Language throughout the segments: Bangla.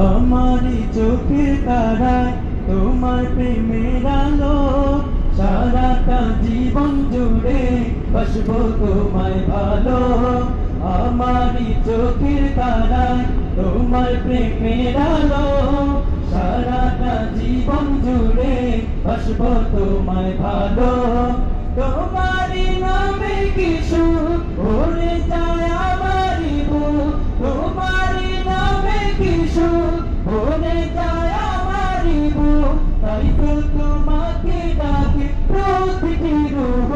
আমারি চোখের তারায় তোমার প্রেমের আলো, সারাটা জীবন জুড়ে বাসবো তোমায় ভালো। আমারি চোখের তারায় তোমার প্রেমের আলো, সারাটা জীবন জুড়ে বাসবো তোমায় ভালো। তোমারি নামে কিছু ভরে যায় আমারি বুক, তোমারি নামে কিছু ভরে যায় আমারি বুক, তাই তো তোমাকে ডাকে প্রতিটি রূহ।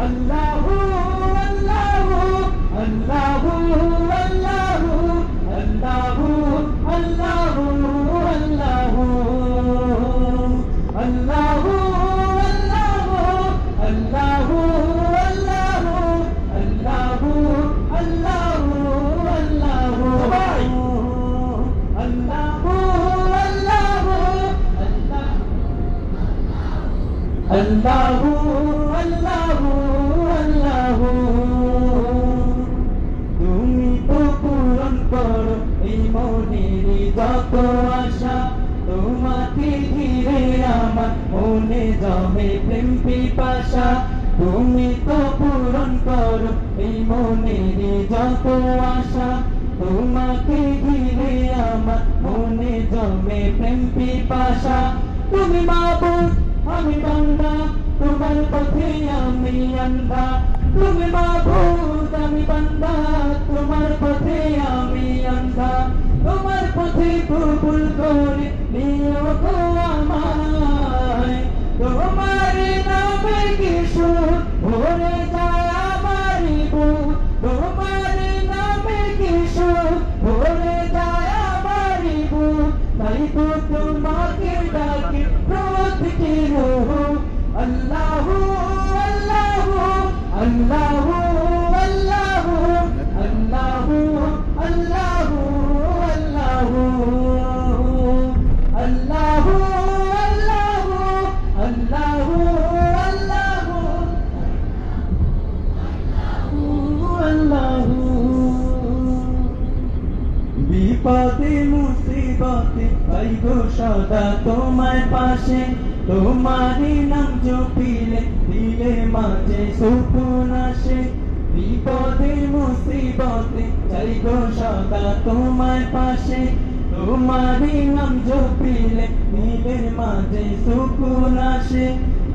আল্লাহু আল্লাহু আল্লাহু আল্লাহু আল্লাহু আল্লাহু আল্লাহু আল্লাহু আল্লাহু আল্লাহু আল্লাহু আল্লাহু আল্লাহু আল্লাহু আল্লাহু আল্লাহু। তুমি তো পূরণ করো এই মনের যত আশা, তোমাকে ঘিরে আমার মনে জমে প্রেম পিপাসা। তুমি তো পূরণ করো এই মনের যত আশা, তোমাকে ঘিরে আমার মনে জমে প্রেম পিপাসা। তুমি মাবুদ আমি বান্দা, তোমার পথে আমি আন্ধা। তুমি মাবুদ আমি বান্দা, তোমার পথে আমি আন্ধা। তোমার পথে কবুল করে নিও গো আমায়, তোমার নামে কিছু ভরে যায় আমারি বুক, তোমার নামে কিছু ভরে যায় আমারি বুক, তাই তো তোমাকে ডাকে প্রতিটি রূহ। আল্লাহু আল্লাহু আল্লাহু আল্লাহু আল্লাহু আল্লাহু আল্লাহু আল্লাহু আল্লাহু আল্লাহু। বিপদে মুসিবতে পাই গো সদা তোমার পাশে, তোমারই নাম জপিলে দিলে মাঝে সুকুন আসে। বিপদে মুসিবতে চাই গো সদা তোমার পাশে, তোমারই নাম জপিলে দিলে মাঝে সুকুন আসে।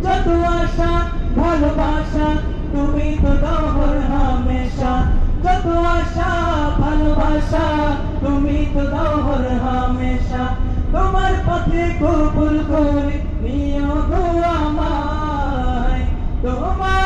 যত আশা ভালোবাসা তুমি তো দহর হামেশা, যত আশা ভালোবাসা তুমি তো দহর হামেশা। তোমার পথে কবুল করে নিও গো আমায়, তোমার